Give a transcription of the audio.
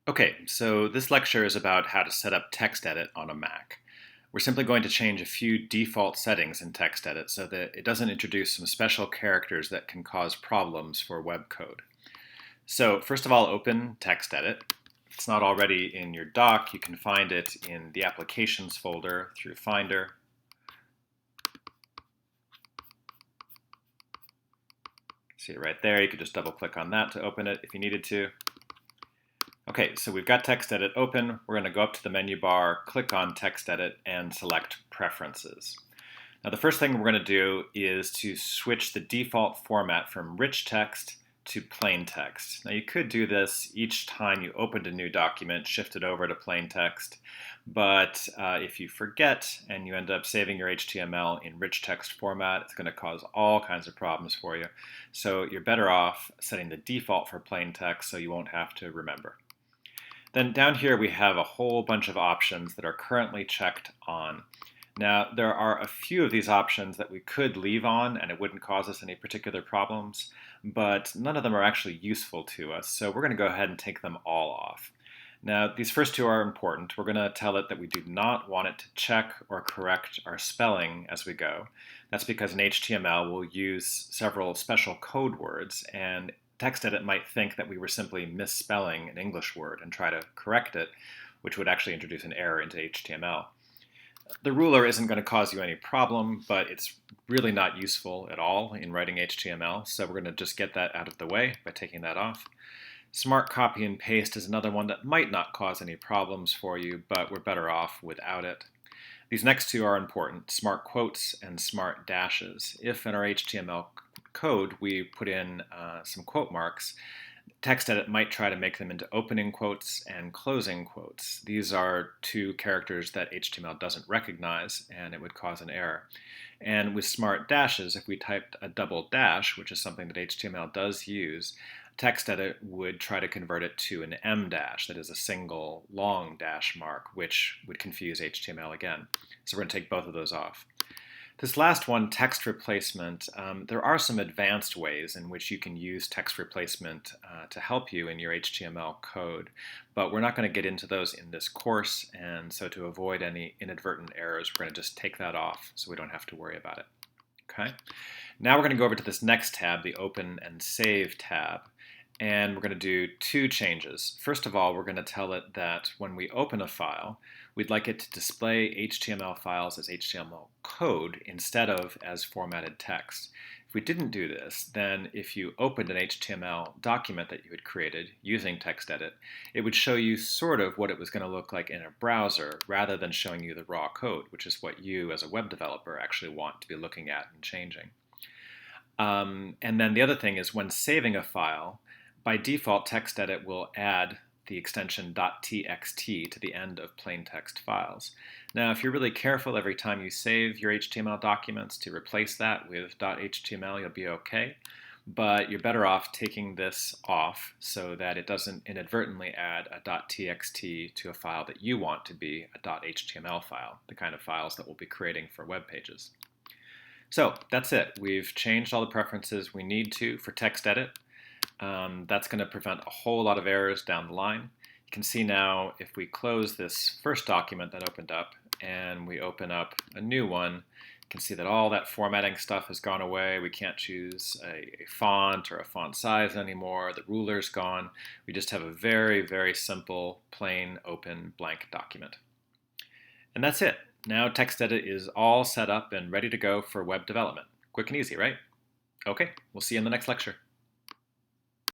Okay, so this lecture is about how to set up TextEdit on a Mac. We're simply going to change a few default settings in TextEdit so that it doesn't introduce some special characters that can cause problems for web code. So first of all, open TextEdit. If it's not already in your doc, you can find it in the Applications folder through Finder. See it right there. You could just double click on that to open it if you needed to. Okay, so we've got TextEdit open. We're going to go up to the menu bar, click on TextEdit, and select Preferences. Now the first thing we're going to do is to switch the default format from rich text to plain text. Now you could do this each time you opened a new document, shift it over to plain text, but if you forget and you end up saving your HTML in rich text format, it's going to cause all kinds of problems for you. So you're better off setting the default for plain text so you won't have to remember. Then down here we have a whole bunch of options that are currently checked on. Now there are a few of these options that we could leave on and it wouldn't cause us any particular problems, but none of them are actually useful to us, so we're going to go ahead and take them all off. Now these first two are important. We're going to tell it that we do not want it to check or correct our spelling as we go. That's because in HTML we'll use several special code words, and TextEdit might think that we were simply misspelling an English word and try to correct it, which would actually introduce an error into HTML. The ruler isn't going to cause you any problem, but it's really not useful at all in writing HTML, so we're going to just get that out of the way by taking that off. Smart copy and paste is another one that might not cause any problems for you, but we're better off without it. These next two are important, smart quotes and smart dashes. If in our HTML code we put in some quote marks, TextEdit might try to make them into opening quotes and closing quotes. These are two characters that HTML doesn't recognize, and it would cause an error. And with smart dashes, if we typed a double dash, which is something that HTML does use, TextEdit would try to convert it to an M dash, that is a single long dash mark, which would confuse HTML again. So we're going to take both of those off. This last one, text replacement, there are some advanced ways in which you can use text replacement to help you in your HTML code, but we're not going to get into those in this course, and so to avoid any inadvertent errors, we're going to just take that off so we don't have to worry about it. Okay. Now we're going to go over to this next tab, the Open and Save tab, and we're going to do two changes. First of all, we're going to tell it that when we open a file, we'd like it to display HTML files as HTML code instead of as formatted text. If we didn't do this, then if you opened an HTML document that you had created using TextEdit, it would show you sort of what it was going to look like in a browser rather than showing you the raw code, which is what you as a web developer actually want to be looking at and changing. And then the other thing is when saving a file, by default, TextEdit will add the extension .txt to the end of plain text files. Now, if you're really careful every time you save your HTML documents to replace that with .html, you'll be okay. But you're better off taking this off so that it doesn't inadvertently add a .txt to a file that you want to be a .html file, the kind of files that we'll be creating for web pages. So that's it. We've changed all the preferences we need to for TextEdit. That's going to prevent a whole lot of errors down the line. You can see now if we close this first document that opened up and we open up a new one, you can see that all that formatting stuff has gone away. We can't choose a font or a font size anymore. The ruler's gone. We just have a very, very simple, plain, open, blank document. And that's it. Now TextEdit is all set up and ready to go for web development. Quick and easy, right? Okay, we'll see you in the next lecture.